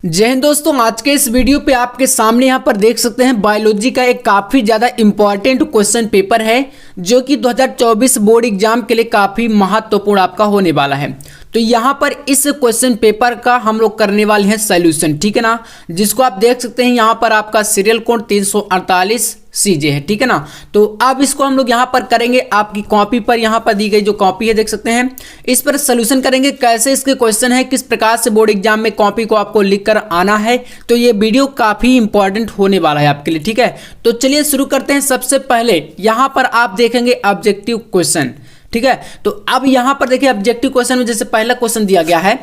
जय हिंद दोस्तों, आज के इस वीडियो पे आपके सामने यहाँ पर देख सकते हैं बायोलॉजी का एक काफ़ी ज़्यादा इम्पॉर्टेंट क्वेश्चन पेपर है जो कि 2024 बोर्ड एग्जाम के लिए काफ़ी महत्वपूर्ण आपका होने वाला है। तो यहाँ पर इस क्वेश्चन पेपर का हम लोग करने वाले हैं सॉल्यूशन, ठीक है ना, जिसको आप देख सकते हैं यहाँ पर आपका सीरियल कोड 348 CJ है, ठीक है ना। तो अब इसको हम लोग यहाँ पर करेंगे आपकी कॉपी पर, यहाँ पर दी गई जो कॉपी है देख सकते हैं, इस पर सॉल्यूशन करेंगे। कैसे इसके क्वेश्चन है, किस प्रकार से बोर्ड एग्जाम में कॉपी को आपको लिख कर आना है, तो ये वीडियो काफ़ी इंपॉर्टेंट होने वाला है आपके लिए, ठीक है। तो चलिए शुरू करते हैं। सबसे पहले यहाँ पर आप देखेंगे ऑब्जेक्टिव क्वेश्चन, ठीक है। तो अब यहां पर देखिए ऑब्जेक्टिव क्वेश्चन में जैसे पहला क्वेश्चन दिया गया है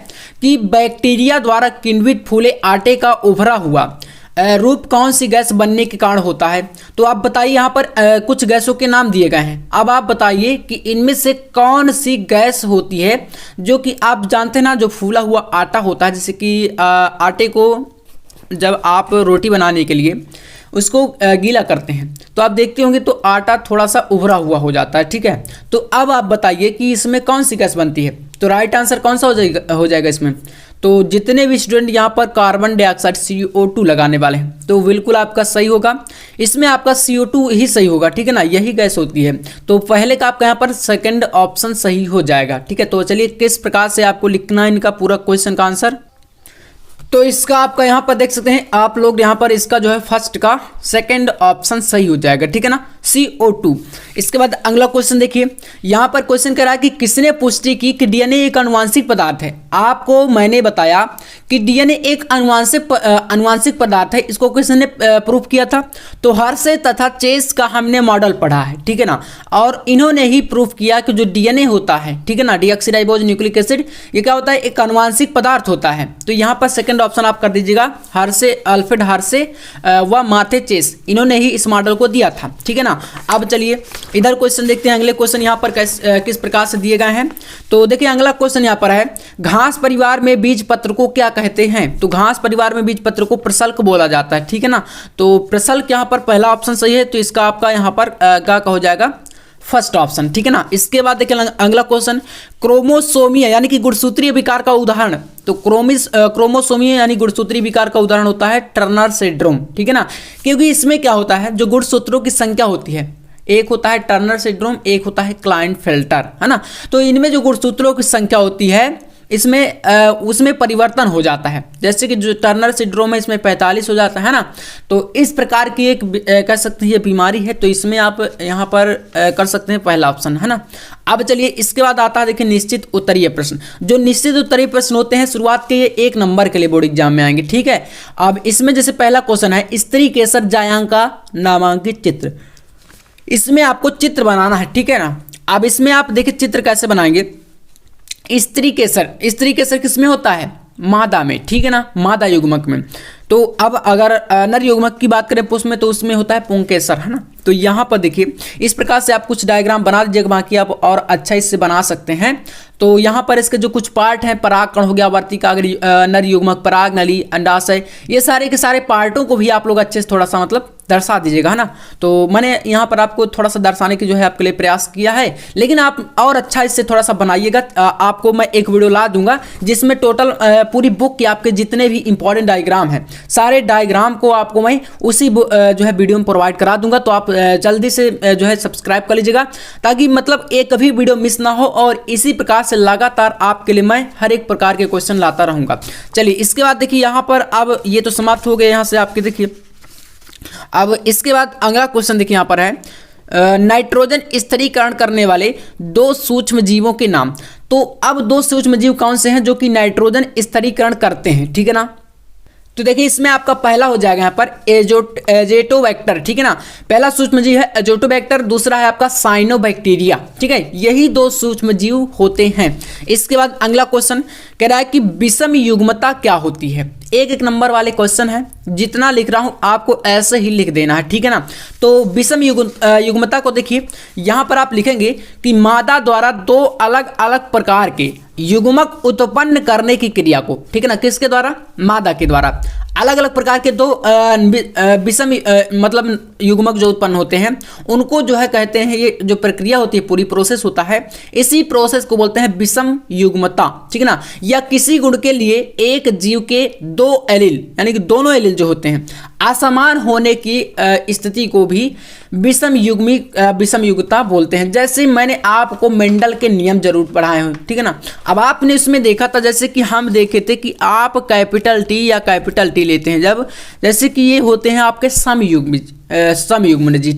कि बैक्टीरिया द्वारा किण्वित फूले आटे का उभरा हुआ रूप कौन सी गैस बनने के कारण होता है। तो आप बताइए, यहाँ पर कुछ गैसों के नाम दिए गए हैं। अब आप बताइए कि इनमें से कौन सी गैस होती है जो कि आप जानते हैं ना, जो फूला हुआ आटा होता है, जैसे कि आटे को जब आप रोटी बनाने के लिए उसको गीला करते हैं तो आप देखते होंगे तो आटा थोड़ा सा उभरा हुआ हो जाता है, ठीक है। तो अब आप बताइए कि इसमें कौन सी गैस बनती है। तो राइट आंसर कौन सा हो जाएगा इसमें। तो जितने भी स्टूडेंट यहाँ पर कार्बन डाइऑक्साइड CO2 लगाने वाले हैं तो बिल्कुल आपका सही होगा, इसमें आपका CO2 ही सही होगा, ठीक है ना, यही गैस होती है। तो पहले का आपका यहाँ पर सेकंड ऑप्शन सही हो जाएगा, ठीक है। तो चलिए किस प्रकार से आपको लिखना है इनका पूरा क्वेश्चन का आंसर। तो इसका आपका यहाँ पर देख सकते हैं आप लोग, यहाँ पर इसका जो है फर्स्ट का सेकंड ऑप्शन सही हो जाएगा, ठीक है ना, CO2। इसके बाद अगला क्वेश्चन देखिए, यहाँ पर क्वेश्चन कह रहा है कि किसने पुष्टि की कि DNA एक आनुवांशिक पदार्थ है। आपको मैंने बताया कि DNA एक आनुवांशिक पदार्थ है, इसको किसने प्रूफ किया था। तो हर्शे तथा चेस का हमने मॉडल पढ़ा है, ठीक है ना, और इन्होंने ही प्रूफ किया कि जो DNA होता है, ठीक है ना, डीऑक्सीराइबोज न्यूक्लिक एसिड, ये क्या होता है, एक आनुवांशिक पदार्थ होता है। तो यहाँ पर सेकंड ऑप्शन आप कर दीजिएगा, हर्शे, अल्फ्रेड हर्शे व माथे चेस, इन्होंने ही इस मॉडल को दिया था, ठीक है ना। अब चलिए इधर क्वेश्चन देखते हैं, अगले क्वेश्चन यहाँ पर किस प्रकार से दिए गए हैं। तो देखिए अगला क्वेश्चन यहाँ पर है, घास परिवार में बीज पत्र को क्या कहते हैं। तो घास परिवार में बीज पत्र को प्रसल्क बोला जाता है, ठीक है ना। तो प्रसल्क यहाँ पर पहला ऑप्शन सही है, तो इसका आपका यहाँ पर क्या हो जाएगा, फर्स्ट ऑप्शन, ठीक है ना। इसके बाद देखिए अगला क्वेश्चन, क्रोमोसोमीय यानी कि गुणसूत्रीय विकार का उदाहरण। तो क्रोमोसोमीय यानी गुणसूत्रीय विकार का उदाहरण होता है टर्नर सिंड्रोम, ठीक है ना, क्योंकि इसमें क्या होता है, जो गुणसूत्रों की संख्या होती है, एक होता है टर्नर सिंड्रोम, एक होता है क्लाइनफेल्टर, है ना। तो इनमें जो गुणसूत्रों की संख्या होती है इसमें उसमें परिवर्तन हो जाता है, जैसे कि जो टर्नर सिंड्रोम है इसमें 45 हो जाता है ना। तो इस प्रकार की एक कह सकते हैं ये बीमारी है, तो इसमें आप यहाँ पर कर सकते हैं पहला ऑप्शन, है ना। अब चलिए इसके बाद आता है देखिए निश्चित उत्तरीय प्रश्न। जो निश्चित उत्तरीय प्रश्न होते हैं शुरुआत के ये 1 नंबर के लिए बोर्ड एग्जाम में आएंगे, ठीक है। अब इसमें जैसे पहला क्वेश्चन है, स्त्री केसर जायांग का नामांकित चित्र। इसमें आपको चित्र बनाना है, ठीक है ना। अब इसमें आप देखिए चित्र कैसे बनाएंगे। स्त्री केसर किसमें होता है, मादा में, ठीक है ना, मादा युग्मक में। तो अब अगर नर युग्मक की बात करें पुष्प में, तो उसमें होता है पुंकेसर, है ना। तो यहाँ पर देखिए इस प्रकार से आप कुछ डायग्राम बना दीजिएगा, बाकी आप और अच्छा इससे बना सकते हैं। तो यहाँ पर इसके जो कुछ पार्ट हैं, परागकण हो गया, वर्तिका, नर युग्मक, पराग नली, अंडाशय, ये सारे के सारे पार्टों को भी आप लोग अच्छे से थोड़ा सा मतलब दर्शा दीजिएगा, है ना। तो मैंने यहाँ पर आपको थोड़ा सा दर्शाने की जो है आपके लिए प्रयास किया है, लेकिन आप और अच्छा इससे थोड़ा सा बनाइएगा। आपको मैं एक वीडियो ला दूंगा जिसमें टोटल पूरी बुक के आपके जितने भी इंपॉर्टेंट डायग्राम हैं, सारे डायग्राम को आपको मैं उसी जो है वीडियो में प्रोवाइड करा दूंगा। तो आप जल्दी से जो है सब्सक्राइब कर लीजिएगा, ताकि मतलब एक भी वीडियो मिस ना हो, और इसी प्रकार से लगातार आपके लिए मैं हर एक प्रकार के क्वेश्चन लाता रहूंगा। चलिए इसके बाद देखिए यहाँ पर अब ये तो समाप्त हो गए यहाँ से आपके, देखिए अब इसके बाद अगला क्वेश्चन देखिए यहाँ पर है, नाइट्रोजन स्थिरीकरण करने वाले 2 सूक्ष्म जीवों के नाम। तो अब 2 सूक्ष्म जीव कौन से हैं जो कि नाइट्रोजन स्थिरीकरण करते हैं, ठीक है ना। तो देखिए इसमें आपका पहला हो जाएगा यहाँ पर एजोटोबैक्टर, ठीक है ना। पहला सूक्ष्म जीव है एजोटोबैक्टर, दूसरा है आपका साइनोबैक्टीरिया, ठीक है, यही 2 सूक्ष्म जीव होते हैं। इसके बाद अगला क्वेश्चन कह रहा है कि विषम युग्मता क्या होती है। एक नंबर वाले क्वेश्चन है, जितना लिख रहा हूं आपको ऐसे ही लिख देना है, ठीक है ना। तो विषम युग्मता को देखिए यहाँ पर आप लिखेंगे कि मादा द्वारा 2 अलग अलग प्रकार के युग्मक उत्पन्न करने की क्रिया को, ठीक है ना, किसके द्वारा, मादा के द्वारा। अलग अलग प्रकार के दो विषम मतलब युग्मक जो उत्पन्न होते हैं उनको जो है कहते हैं, ये जो प्रक्रिया होती है, पूरी प्रोसेस होता है, इसी प्रोसेस को बोलते हैं विषम युग्मता, ठीक है ना। या किसी गुण के लिए एक जीव के दो एलील यानी कि दोनों एलील जो होते हैं असमान होने की स्थिति को भी विषम युग्मता बोलते हैं। जैसे मैंने आपको मेंडल के नियम जरूर पढ़ाए हैं, ठीक है ना। अब आपने इसमें देखा था, जैसे कि हम देखे थे कि आप कैपिटल टी या कैपिटल टी लेते हैं जब, जैसे कि ये होते हैं आपके समयुग्मनज,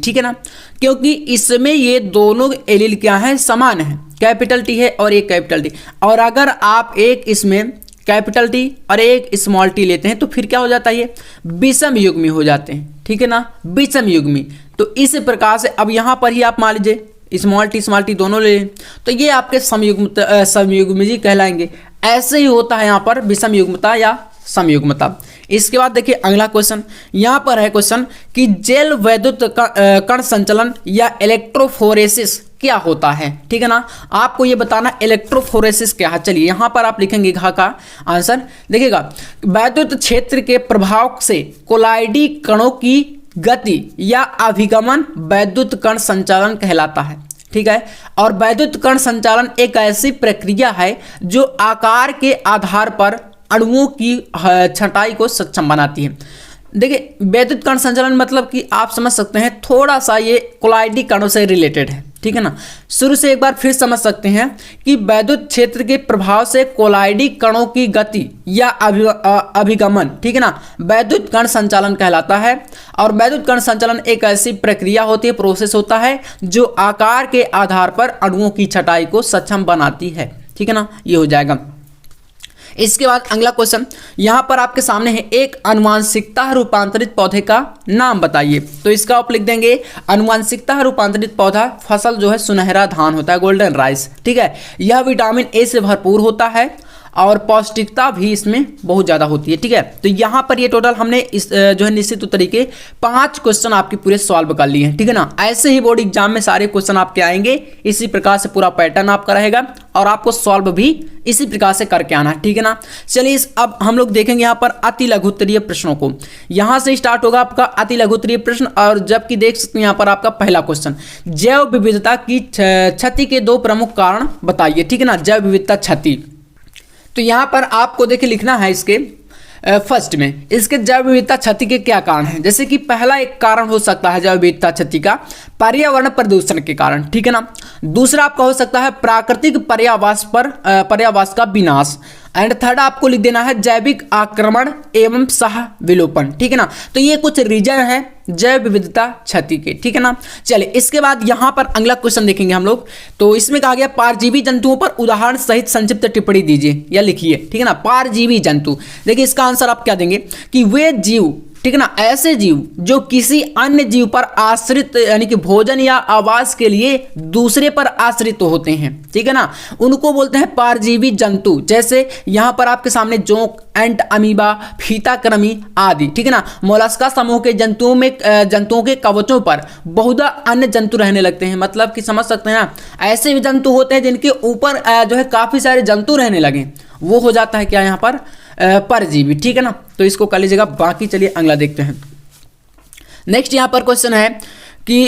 ठीक है ना, क्योंकि इसमें ये दोनों एलील क्या है, समान है, कैपिटल टी है और एक कैपिटल टी। और अगर आप एक इसमें कैपिटल टी और एक स्मॉल टी लेते हैं तो फिर क्या हो जाता है, ये विषम युग्मी हो जाते हैं, ठीक है ना, विषम युग्मी। तो इस प्रकार से अब यहाँ पर ही आप मान लीजिए स्मॉल टी दोनों ले लें तो ये आपके समयुग्मी कहलाएंगे। ऐसे ही होता है यहाँ पर विषम युग्मता या समयुग्मता। इसके बाद देखिए अगला क्वेश्चन, यहाँ पर है क्वेश्चन कि जैव वैद्युत कण संचलन या इलेक्ट्रोफोरेसिस क्या होता है, ठीक है ना। आपको ये बताना इलेक्ट्रोफोरेसिस क्या है। चलिए यहाँ पर आप लिखेंगे घ का आंसर, देखिएगा वैद्युत क्षेत्र के प्रभाव से कोलाइडी कणों की गति या अभिगमन वैद्युत कण संचालन कहलाता है, ठीक है। और वैद्युत कण संचालन एक ऐसी प्रक्रिया है जो आकार के आधार पर अणुओं की छंटाई को सक्षम बनाती है। देखिए वैद्युत कण संचालन मतलब कि आप समझ सकते हैं थोड़ा सा ये कोलाइडी कणों से रिलेटेड है, ठीक है ना। शुरू से एक बार फिर समझ सकते हैं कि वैद्युत क्षेत्र के प्रभाव से कोलाइडी कणों की गति या अभिगमन, ठीक है ना, वैद्युत कण संचालन कहलाता है। और वैद्युत कण संचालन एक ऐसी प्रक्रिया होती है, प्रोसेस होता है जो आकार के आधार पर अणुओं की छंटाई को सक्षम बनाती है, ठीक है ना, ये हो जाएगा। इसके बाद अगला क्वेश्चन यहाँ पर आपके सामने है, एक आनुवांशिकता रूपांतरित पौधे का नाम बताइए। तो इसका आप लिख देंगे आनुवांशिकता रूपांतरित पौधा फसल जो है सुनहरा धान होता है, गोल्डन राइस, ठीक है। यह विटामिन ए से भरपूर होता है और पौष्टिकता भी इसमें बहुत ज़्यादा होती है, ठीक है। तो यहाँ पर ये टोटल हमने इस जो है निश्चित तरीके 5 क्वेश्चन आपके पूरे सॉल्व कर लिए हैं, ठीक है ना। ऐसे ही बोर्ड एग्जाम में सारे क्वेश्चन आपके आएंगे, इसी प्रकार से पूरा पैटर्न आपका रहेगा और आपको सॉल्व भी इसी प्रकार से करके आना है, ठीक है ना। चलिए अब हम लोग देखेंगे यहाँ पर अति लघुत्तरीय प्रश्नों को। यहाँ से स्टार्ट होगा आपका अति लघुत्तरीय प्रश्न, और जबकि देख सकते हैं यहाँ पर आपका पहला क्वेश्चन, जैव विविधता की क्षति के 2 प्रमुख कारण बताइए, ठीक है ना, जैव विविधता क्षति। तो यहाँ पर आपको देखिए लिखना है इसके फर्स्ट में, इसके जैव विविधता क्षति के क्या कारण हैं। जैसे कि पहला एक कारण हो सकता है जैव विविधता क्षति का पर्यावरण प्रदूषण के कारण, ठीक है ना। दूसरा आपका हो सकता है प्राकृतिक पर्यावास का विनाश। एंड थर्ड आपको लिख देना है जैविक आक्रमण एवं सह विलोपन, ठीक है ना। तो ये कुछ रीजन है जैव विविधता क्षति के, ठीक है ना। चलिए इसके बाद यहाँ पर अगला क्वेश्चन देखेंगे हम लोग। तो इसमें कहा गया परजीवी जंतुओं पर उदाहरण सहित संक्षिप्त टिप्पणी दीजिए या लिखिए, ठीक है ना। परजीवी जंतु, देखिए इसका आंसर आप क्या देंगे कि वे जीव, ठीक है ना, ऐसे जीव जो किसी अन्य जीव पर आश्रित यानी कि भोजन या आवास के लिए दूसरे पर आश्रित होते हैं, ठीक है ना, उनको बोलते हैं परजीवी जंतु। जैसे यहाँ पर आपके सामने जोंक, एंट, अमीबा, फीताकृमि आदि, ठीक है ना। मोलस्का समूह के जंतुओं के कवचों पर बहुधा अन्य जंतु रहने लगते हैं। मतलब कि समझ सकते हैं ना, ऐसे भी जंतु होते हैं जिनके ऊपर जो है काफी सारे जंतु रहने लगे, वो हो जाता है क्या यहाँ पर परजीवी, ठीक है ना। तो इसको कर लीजिएगा। बाकी चलिए अगला देखते हैं। नेक्स्ट यहाँ पर क्वेश्चन है कि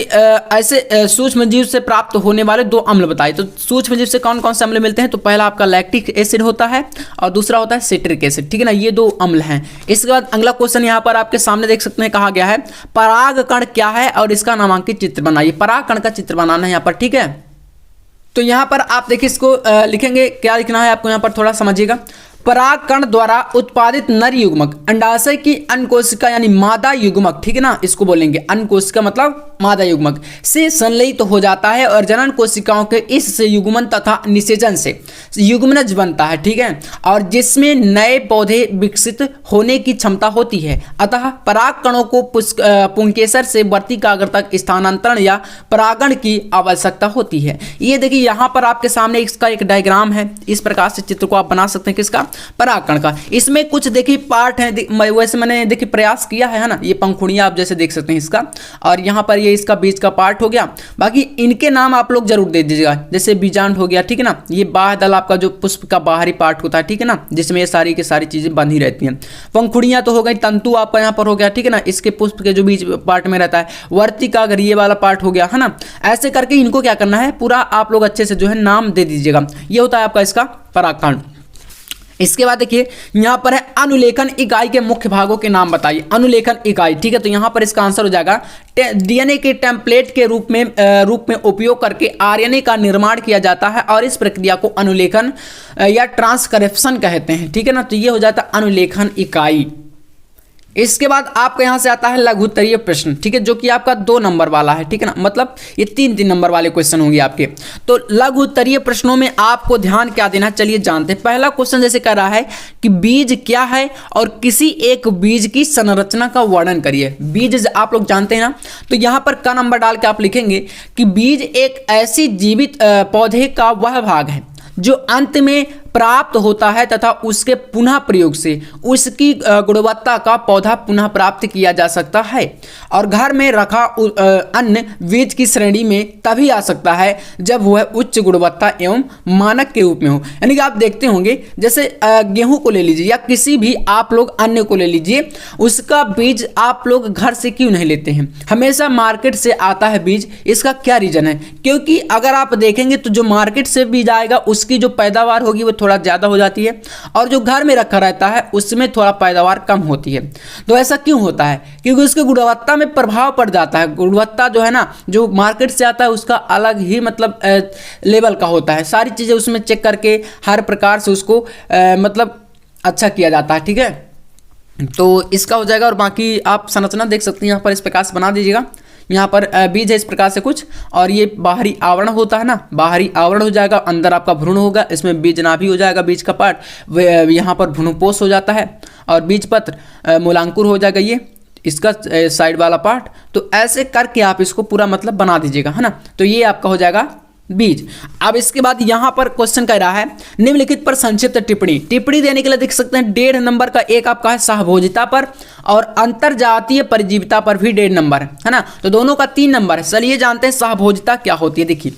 ऐसे सूक्ष्म जीव से प्राप्त होने वाले 2 अम्ल बताइए। तो सूक्ष्म जीव से कौन कौन से अम्ल मिलते हैं। तो पहला आपका लैक्टिक एसिड होता है और दूसरा होता है सिट्रिक एसिड, ठीक है ना, ये 2 अम्ल हैं। इसके बाद अगला क्वेश्चन यहाँ पर आपके सामने देख सकते हैं, कहा गया है परागकण क्या है और इसका नामांकित चित्र बनाइए। परागकण का चित्र बनाना है यहाँ पर, ठीक है। तो यहाँ पर आप देखिए इसको लिखेंगे, क्या लिखना है आपको यहाँ पर थोड़ा समझिएगा। परागकण द्वारा उत्पादित नर युग्मक अंडाशय की अन्नकोशिका यानी मादा युग्मक, ठीक है ना, इसको बोलेंगे अन्नकोशिका मतलब मादा युग्मक से संलयित हो जाता है और जनन कोशिकाओं के इस युग्मन तथा निषेचन से युग्मनज बनता है, ठीक है, और जिसमें नए पौधे विकसित होने की क्षमता होती है। अतः परागकणों को पुंकेसर से वर्तिकाग्र तक स्थानांतरण या परागण की आवश्यकता होती है। ये देखिए यहाँ पर आपके सामने इसका एक डायग्राम है, इस प्रकार से चित्र को आप बना सकते हैं किसका, परागकण का। इसमें कुछ देखिए पार्ट है, वैसे मैंने देखिए प्रयास किया है ना, ये पंखुड़ियाँ आप जैसे देख सकते हैं इसका, और यहाँ पर ये इसका बीज का पार्ट हो गया। बाकी इनके नाम आप लोग जरूर दे दीजिएगा, जैसे बीजांड हो गया, ठीक है ना। ये बाह्य दल आपका जो पुष्प का बाहरी पार्ट होता है, ठीक है ना, जिसमें ये सारी की सारी चीजें बंधी रहती हैं। पंखुड़ियाँ तो हो गई, तंतु आपका यहाँ पर हो गया, ठीक है ना, इसके पुष्प के जो बीज पार्ट में रहता है। वर्तिका अगर ये वाला पार्ट हो गया है ना, ऐसे करके इनको क्या करना है, पूरा आप लोग अच्छे से जो है नाम दे दीजिएगा। ये होता है आपका इसका परागकण। इसके बाद देखिए यहाँ पर है अनुलेखन इकाई के मुख्य भागों के नाम बताइए। अनुलेखन इकाई, ठीक है, तो यहाँ पर इसका आंसर हो जाएगा डीएनए के टेम्पलेट के रूप में उपयोग करके आरएनए का निर्माण किया जाता है और इस प्रक्रिया को अनुलेखन या ट्रांसक्रिप्शन कहते हैं, ठीक है ना। तो ये हो जाता है अनुलेखन इकाई। इसके बाद आपका यहां से आता है लघु उत्तरीय प्रश्न, ठीक है, जो कि आपका 2 नंबर वाला है, ठीक है ना, मतलब ये 3 नंबर वाले क्वेश्चन होंगे आपके। तो लघु उत्तरीय प्रश्नों में आपको ध्यान क्या देना, चलिए जानते हैं। पहला क्वेश्चन जैसे कह रहा है कि बीज क्या है और किसी एक बीज की संरचना का वर्णन करिए। बीज आप लोग जानते हैं ना, तो यहां पर का नंबर डाल के आप लिखेंगे कि बीज एक ऐसी जीवित पौधे का वह भाग है जो अंत में प्राप्त होता है तथा उसके पुनः प्रयोग से उसकी गुणवत्ता का पौधा पुनः प्राप्त किया जा सकता है और घर में रखा अन्य बीज की श्रेणी में तभी आ सकता है जब वह उच्च गुणवत्ता एवं मानक के रूप में हो। यानी कि आप देखते होंगे जैसे गेहूं को ले लीजिए या किसी भी आप लोग अन्य को ले लीजिए, उसका बीज आप लोग घर से क्यों नहीं लेते हैं, हमेशा मार्केट से आता है बीज। इसका क्या रीजन है? क्योंकि अगर आप देखेंगे तो जो मार्केट से बीज आएगा उसकी जो पैदावार होगी वो थोड़ा ज़्यादा हो जाती है और जो घर में रखा रहता है उसमें थोड़ा पैदावार कम होती है। तो ऐसा क्यों होता है? क्योंकि उसकी गुणवत्ता में प्रभाव पड़ जाता है। गुणवत्ता जो है ना, जो मार्केट से आता है उसका अलग ही मतलब लेवल का होता है। सारी चीज़ें उसमें चेक करके हर प्रकार से उसको मतलब अच्छा किया जाता है, ठीक है। तो इसका हो जाएगा और बाकी आप संरचना देख सकते हैं, यहाँ पर इस प्रकार से बना दीजिएगा। यहाँ पर बीज है इस प्रकार से कुछ, और ये बाहरी आवरण होता है ना, बाहरी आवरण हो जाएगा, अंदर आपका भ्रूण होगा, इसमें बीज नाभि हो जाएगा, बीज का पार्ट, यहाँ पर भ्रूणपोष हो जाता है और बीज पत्र मूलांकुर हो जाएगा, ये इसका साइड वाला पार्ट। तो ऐसे करके आप इसको पूरा मतलब बना दीजिएगा, है ना। तो ये आपका हो जाएगा बीज। अब इसके बाद यहां पर क्वेश्चन कह रहा है निम्नलिखित पर संक्षिप्त टिप्पणी देने के लिए देख सकते हैं 1.5 नंबर का एक आपका है सहभोजिता पर और अंतरजातीय परजीविता पर भी 1.5 नंबर है ना। तो दोनों का 3 नंबर है। चलिए जानते हैं सहभोजिता क्या होती है। देखिए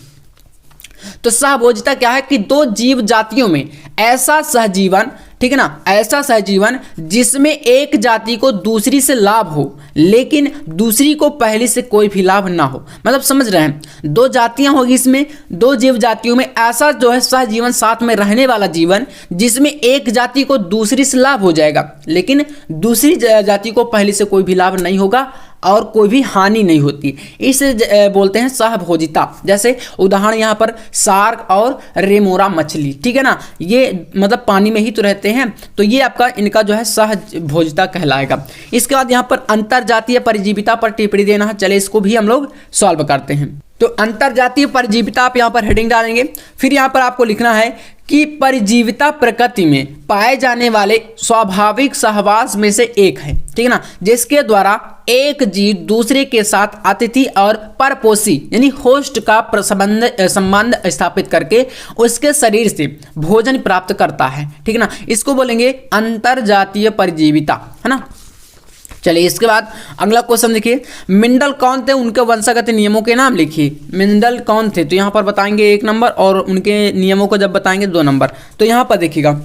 तो सहभोजिता क्या है कि 2 जीव जातियों में ऐसा सहजीवन, ठीक है ना, ऐसा सहजीवन जिसमें एक जाति को दूसरी से लाभ हो लेकिन दूसरी को पहली से कोई भी लाभ ना हो। मतलब समझ रहे हैं, 2 जातियां होगी, इसमें 2 जीव जातियों में ऐसा जो है सहजीवन, साथ में रहने वाला जीवन जिसमें एक जाति को दूसरी से लाभ हो जाएगा लेकिन दूसरी जाति को पहली से कोई भी लाभ नहीं होगा और कोई भी हानि नहीं होती। इसे बोलते हैं सहभोजिता। जैसे उदाहरण यहाँ पर शार्क और रेमोरा मछली, ठीक है ना, ये मतलब पानी में ही तो रहते हैं, तो ये आपका इनका जो है सहभोजिता कहलाएगा। इसके बाद यहाँ पर अंतरजातीय परजीविता पर टिप्पणी देना है। चले इसको भी हम लोग सॉल्व करते हैं। तो अंतरजातीय परजीविता आप यहाँ पर हेडिंग डालेंगे, फिर यहाँ पर आपको लिखना है कि परजीविता प्रकृति में पाए जाने वाले स्वाभाविक सहवास में से एक है, ठीक है ना, जिसके द्वारा एक जीव दूसरे के साथ अतिथि और परपोषी यानी होस्ट का संबंध स्थापित करके उसके शरीर से भोजन प्राप्त करता है, ठीक है ना। इसको बोलेंगे अंतरजातीय परजीविता, है ना। चलिए इसके बाद अगला क्वेश्चन देखिए, मेंडल कौन थे, उनके वंशागत नियमों के नाम लिखिए। मेंडल कौन थे, तो यहाँ पर बताएंगे 1 नंबर और उनके नियमों को जब बताएंगे 2 नंबर। तो यहाँ पर देखिएगा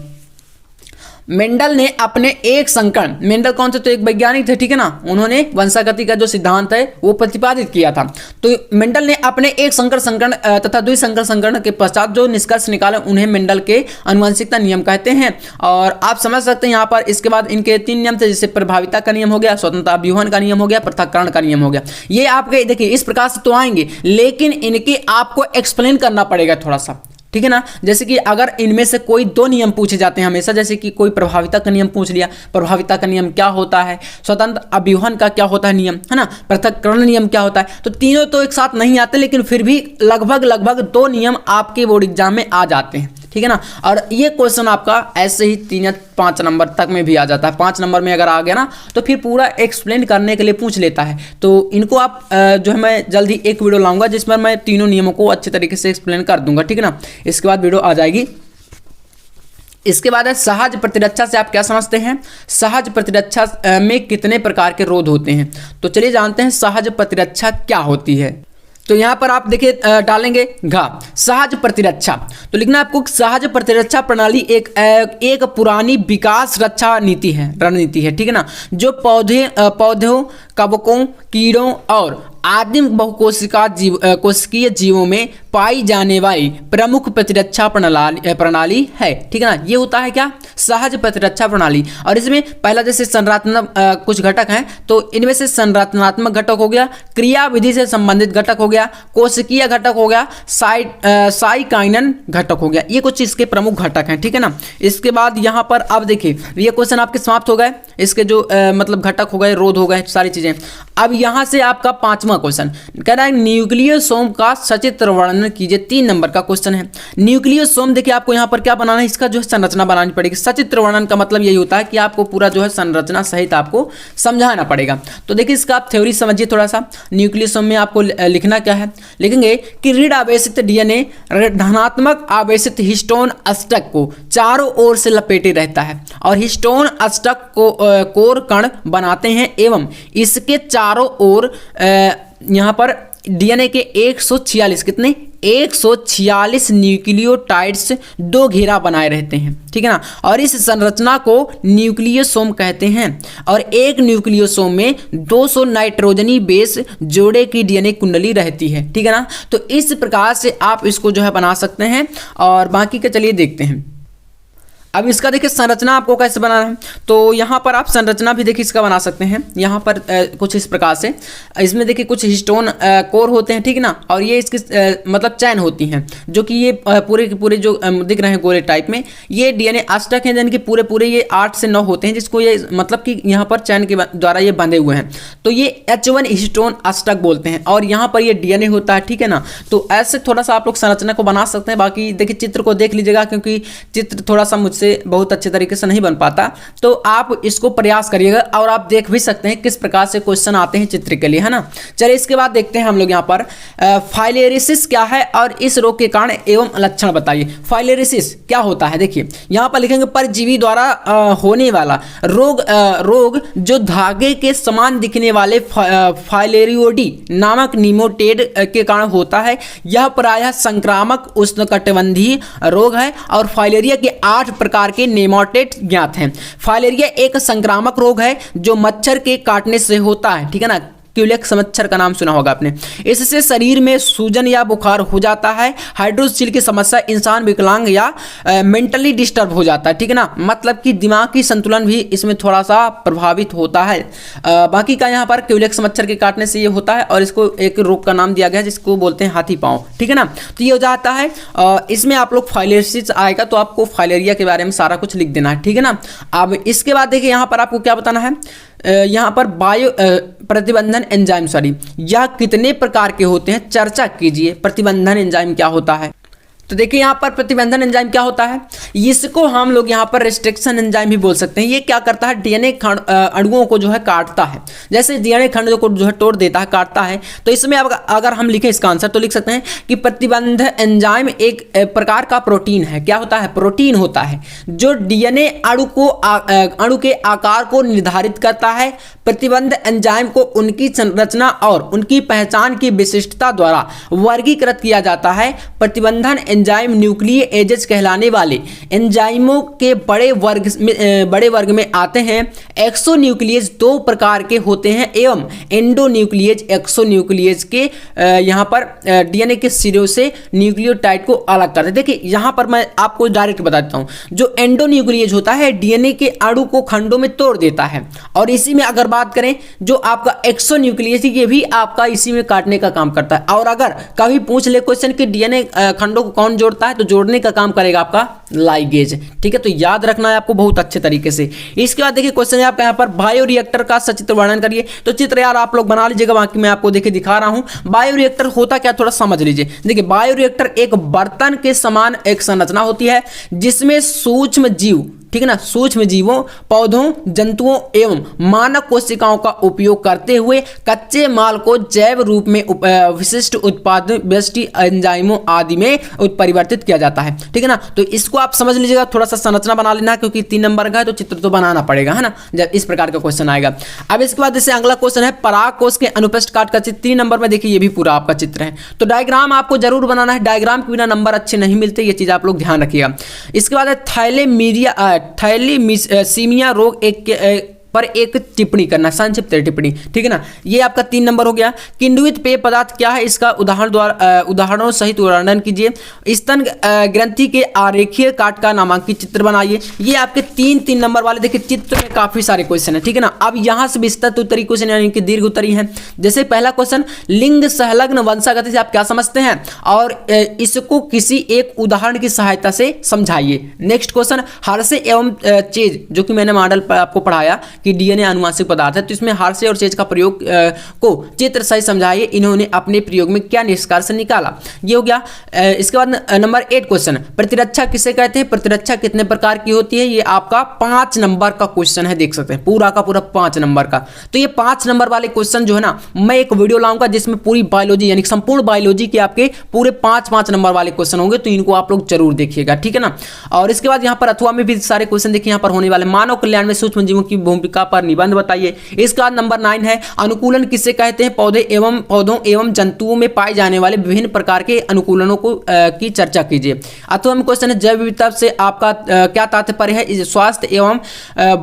मेंडल ने अपने एक संकरण, मेंडल कौन थे, तो एक वैज्ञानिक थे, ठीक है ना, उन्होंने वंशागति का जो सिद्धांत है वो प्रतिपादित किया था। तो मेंडल ने अपने एक संकरण तथा द्विसंकर संकरण के पश्चात जो निष्कर्ष निकाले उन्हें मेंडल के आनुवंशिकता नियम कहते हैं। और आप समझ सकते हैं यहाँ पर इसके बाद इनके 3 नियम थे, जैसे प्रभाविता का नियम हो गया, स्वतंत्रता अभ्यूहन का नियम हो गया, पृथक्करण का नियम हो गया। ये आपके देखिए इस प्रकार से तो आएंगे लेकिन इनके आपको एक्सप्लेन करना पड़ेगा थोड़ा सा, ठीक है ना। जैसे कि अगर इनमें से कोई 2 नियम पूछे जाते हैं हमेशा, जैसे कि कोई प्रभाविता का नियम पूछ लिया, प्रभाविता का नियम क्या होता है, स्वतंत्र अभ्यूहन का क्या होता है नियम, है ना, पृथक्करण नियम क्या होता है, तो तीनों तो एक साथ नहीं आते लेकिन फिर भी लगभग 2 नियम आपके बोर्ड एग्जाम में आ जाते हैं, ठीक है ना। और ये क्वेश्चन आपका ऐसे ही 3 या 5 नंबर तक में भी आ जाता है। 5 नंबर में अगर आ गया ना तो फिर पूरा एक्सप्लेन करने के लिए पूछ लेता है। तो इनको आप जो है मैं जल्दी एक वीडियो लाऊंगा जिसमें मैं तीनों नियमों को अच्छे तरीके से एक्सप्लेन कर दूंगा, ठीक है ना। इसके बाद वीडियो आ जाएगी इसके बाद है सहज प्रतिरक्षा से आप क्या समझते हैं, सहज प्रतिरक्षा में कितने प्रकार के रोध होते हैं। तो चलिए जानते हैं सहज प्रतिरक्षा क्या होती है। तो यहाँ पर आप देखिए डालेंगे घ सहज प्रतिरक्षा, तो लिखना आपको सहज प्रतिरक्षा प्रणाली एक पुरानी विकास रक्षा नीति है, रणनीति है, ठीक है ना, जो पौधों, कवकों, कीड़ों और आदिम कोशिकीय जीवों में पाई जाने वाली प्रमुख प्रतिरक्षा प्रणाली है, ठीक है ना। ये होता है क्या, सहज प्रतिरक्षा प्रणाली। और इसमें पहला जैसे संरचनात्मक कुछ घटक हैं, तो इनमें से संरचनात्मक घटक हो गया, क्रिया विधि से संबंधित घटक हो गया, कोशिकीय घटक हो गया, साइकाइनन घटक हो गया। ये कुछ इसके प्रमुख घटक हैं, ठीक है ना। इसके बाद यहाँ पर आप देखिए ये क्वेश्चन आपके समाप्त हो गए, इसके जो मतलब घटक हो गए, रोध हो गए, सारी चीजें। अब यहाँ से आपका 5वां क्वेश्चन कह रहा है न्यूक्लियोसोम का सचित्र वर्णन कीजिए। 3 नंबर का क्वेश्चन है। न्यूक्लियोसोम देखिए आपको यहाँ पर क्या बनाना है, इसका जो है संरचना बनानी पड़ेगी। सचित्र वर्णन का मतलब यही होता है कि आपको पूरा जो है संरचना सहित आपको समझाना पड़ेगा। तो देखिए इसका आप थ्योरी समझिए थोड़ा सा। न्यूक्लियोसोम में आपको लिखना क्या है, लिखेंगे कि ऋण आवेशित डीएनए धनात्मक आवेशित हिस्टोन अष्टक को चारों ओर से लपेटे रहता है और हिस्टोन अष्टक को कोर कण बनाते हैं एवं इसके चारों ओर यहाँ पर डीएनए के 146 कितने 146 न्यूक्लियोटाइड्स 2 घेरा बनाए रहते हैं, ठीक है ना। और इस संरचना को न्यूक्लियोसोम कहते हैं। और एक न्यूक्लियोसोम में 200 नाइट्रोजनी बेस जोड़े की डीएनए कुंडली रहती है, ठीक है ना। तो इस प्रकार से आप इसको जो है बना सकते हैं। और बाकी का चलिए देखते हैं। अब इसका देखिए संरचना आपको कैसे बनाना है, तो यहाँ पर आप संरचना भी देखिए इसका बना सकते हैं। यहाँ पर कुछ इस प्रकार से, इसमें देखिए कुछ हिस्टोन कोर होते हैं, ठीक है ना। और ये इसकी मतलब चैन होती हैं, जो कि ये पूरे के पूरे जो दिख रहे हैं गोले टाइप में, ये डीएनए अष्टक हैं, यानी कि पूरे ये 8 से 9 होते हैं, जिसको ये मतलब कि यहाँ पर चैन के द्वारा ये बंधे हुए हैं। तो ये H1 हिस्टोन अष्टक बोलते हैं और यहाँ पर ये डीएनए होता है, ठीक है ना। तो ऐसे थोड़ा सा आप लोग संरचना को बना सकते हैं। बाकी देखिए चित्र को देख लीजिएगा, क्योंकि चित्र थोड़ा सा मुझसे बहुत अच्छे तरीके से नहीं बन पाता, तो आप इसको प्रयास करिएगा। और आप देख भी सकते हैं किस प्रकार से क्वेश्चन आते हैं चित्र के लिए, है ना। चलिए इसके बाद देखते हैं हम लोग यहाँ पर फाइलेरिसिस क्या है और इस रोग के कारण एवं लक्षण बताइए। फाइलेरिसिस क्या होता है, देखिए यहाँ पर लिखेंगे परजीवी द्वारा होने वाला रोग जो धागे के समान दिखने वाले फाइलेरियोडी नामक निमोटेड के कारण होता है। यह प्रायः संक्रामक उष्णकटिबंधीय रोग है और फाइलेरिया के 8 प्रकार के नेमाटोड ज्ञात हैं। फाइलेरिया एक संक्रामक रोग है जो मच्छर के काटने से होता है, ठीक है ना। क्यूलेक्स मच्छर का नाम सुना होगा आपने। इससे शरीर में सूजन या बुखार हो जाता है। हाइड्रोसील की समस्या, इंसान विकलांग या मेंटली डिस्टर्ब हो जाता है, ठीक है ना। मतलब कि दिमागी संतुलन भी इसमें थोड़ा सा प्रभावित होता है। बाकी का यहाँ पर क्यूलेक्स मच्छर के काटने से ये होता है और इसको एक रोग का नाम दिया गया है जिसको बोलते हैं हाथी पाँव, ठीक है ना। तो ये हो जाता है। इसमें आप लोग फाइलेरिसिस आएगा तो आपको फाइलेरिया के बारे में सारा कुछ लिख देना है, ठीक है ना। अब इसके बाद देखिए यहाँ पर आपको क्या बताना है, यहाँ पर बायो प्रतिबंधन एंजाइम, यह कितने प्रकार के होते हैं चर्चा कीजिए। प्रतिबंधन एंजाइम क्या होता है, तो देखिए यहाँ पर प्रतिबंधन एंजाइम क्या होता है, इसको हम लोग यहाँ पर रेस्ट्रिक्शन एंजाइम भी बोल सकते हैं। ये क्या करता है, डीएनए अणुओं को जो है काटता है। जैसे डीएनए खंड को जो है तोड़ देता है, काटता है। तो इसमें अगर हम लिखें इसका आंसर तो लिख सकते हैं कि प्रतिबंध एंजाइम एक प्रकार का प्रोटीन है। क्या होता है, प्रोटीन होता है जो डीएनए अणु के आकार को निर्धारित करता है। प्रतिबंध एंजाइम को उनकी संरचना और उनकी पहचान की विशिष्टता द्वारा वर्गीकृत किया जाता है। प्रतिबंधन एंजाइम न्यूक्लियर एजेस कहलाने वाले एंजाइमों के बड़े वर्ग में आते हैं। एक्सोन्यूक्लियस 2 प्रकार के होते हैं एवं एंडोन्यूक्लियस एक्सोन्यूक्लियस के यहाँ पर डीएनए के सिरों से न्यूक्लियोटाइड को अलग करते हैं। देखिए यहाँ पर मैं आपको डायरेक्ट बताता हूँ, जो एंडोन्यूक्लियस होता है डीएनए के अणु को खंडों में तोड़ देता है। और इसी में अगर बात करें जो आपका एक्सोन्यूक्लियस, ये भी आपका इसी में काटने का काम करता है। और अगर कभी पूछ ले क्वेश्चन कि डीएनए खंडों को कौन जोड़ता है, तो जोड़ने का काम करेगा आपका लाइगेज, ठीक है। तो याद रखना है आपको बहुत अच्छे तरीके से। इसके बाद देखिए क्वेश्चन है आपका यहाँ पर बायोरिएक्टर का सचित्र वर्णन करिए। तो चित्र यार आप लोग बना लीजिएगा, बाकी मैं आपको देखिए दिखा रहा हूं। बायोरिएक्टर होता क्या, थोड़ा समझ लीजिए। देखिए बायोरिएक्टर एक बर्तन के समान एक संरचना होती है जिसमें सूक्ष्म जीव, ठीक है ना, सूक्ष्म जीवों, पौधों, जंतुओं एवं मानव कोशिकाओं का उपयोग करते हुए कच्चे माल को जैव रूप में विशिष्ट उत्पादन व्यष्टि एंजाइमों आदि में परिवर्तित किया जाता है। ठीक है ना, तो इसको आप समझ लीजिएगा, थोड़ा सा संरचना बना लेना, क्योंकि 3 नंबर का है तो चित्र तो बनाना पड़ेगा, है ना, जब इस प्रकार का क्वेश्चन आएगा। अब इसके बाद जैसे अगला क्वेश्चन है पराग कोष के अनुपस्थ काट का चित्र। 3 नंबर में देखिए ये भी पूरा आपका चित्र है, तो डायग्राम आपको जरूर बनाना है, डायग्राम के बिना नंबर अच्छे नहीं मिलते, ये चीज आप लोग ध्यान रखिएगा। इसके बाद है थैलेसीमिया रोग पर एक टिप्पणी करना, संक्षिप्त टिप्पणी। ठीक है ना, ये आपका 3 नंबर हो गया। किण्वित पेय पदार्थ क्या है, इसका उदाहरणों सहित वर्णन कीजिए। स्तन ग्रंथि के आरेखीय काट का नामांकित चित्र बनाइए। ये आपके 3 नंबर वाले देखिए चित्र में काफी सारे क्वेश्चन है। ठीक है ना, अब यहाँ से विस्तृत उत्तरी क्वेश्चन यानी कि दीर्घ उत्तरी है। जैसे पहला क्वेश्चन, लिंग संलग्न वंशागति से आप क्या समझते हैं और इसको किसी एक उदाहरण की सहायता से समझाइए। नेक्स्ट क्वेश्चन, हर्षे एवं चेज, जो कि मैंने मॉडल पर आपको पढ़ाया कि डीएनए आनुवांशिक पदार्थ है, तो इसमें हर्षे और चेज का प्रयोग को चित्र सहित समझाइए। इन्होंने अपने प्रयोग में क्या निष्कर्ष निकाला, ये हो गया। इसके बाद नंबर 8 क्वेश्चन, प्रतिरक्षा किसे कहते हैं, प्रतिरक्षा कितने प्रकार की होती है, ये आपका 5 नंबर का क्वेश्चन है, देख सकते हैं पूरा का पूरा 5 नंबर का। तो ये 5 नंबर वाले क्वेश्चन जो है ना, मैं एक वीडियो लाऊंगा जिसमें पूरी बायोलॉजी यानी संपूर्ण बायोलॉजी के आपके पूरे 5 नंबर वाले क्वेश्चन होंगे, तो इनको आप लोग जरूर देखिएगा। ठीक है ना, और इसके बाद यहाँ पर अथवा में भी सारे क्वेश्चन देखिए यहाँ पर होने वाले। मानव कल्याण में सूक्ष्म जीवों की भूमिका पर निबंध बताइए। इसके बाद नंबर 9 है, अनुकूलन किसे कहते हैं, पौधों एवं जंतुओं में पाए जाने वाले विभिन्न प्रकार के अनुकूलनों को की चर्चा कीजिए। अथवा में क्वेश्चन है, जैव विविधता से आपका क्या तात्पर्य है, स्वास्थ्य एवं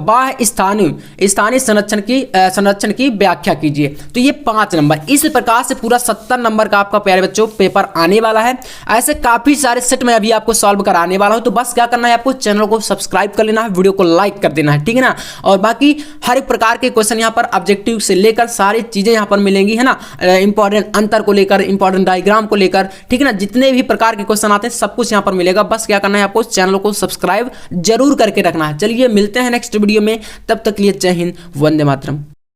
बाह्य स्थानीय संरक्षण की व्याख्या कीजिए। तो ये 5 नंबर, इस प्रकार से पूरा 70 नंबर का आपका प्यारे बच्चों पेपर आने वाला है। ऐसे काफी सारे सेट में अभी आपको सॉल्व कराने वाला हूं, तो बस क्या करना है, आपको चैनल को सब्सक्राइब कर लेना है, वीडियो को लाइक कर देना है। ठीक है ना, और बाकी हर एक प्रकार के क्वेश्चन यहाँ पर ऑब्जेक्टिव से लेकर सारी चीजें यहाँ पर मिलेंगी, है ना, इंपॉर्टेंट अंतर को लेकर, इंपॉर्टेंट डायग्राम को लेकर, ठीक है ना, जितने भी प्रकार के क्वेश्चन आते हैं सब कुछ यहाँ पर मिलेगा। बस क्या करना है, आपको चैनल को सब्सक्राइब जरूर करके रखना है। चलिए मिलते हैं नेक्स्ट वीडियो में, तब तक के लिए जय हिंद, वंदे मातरम।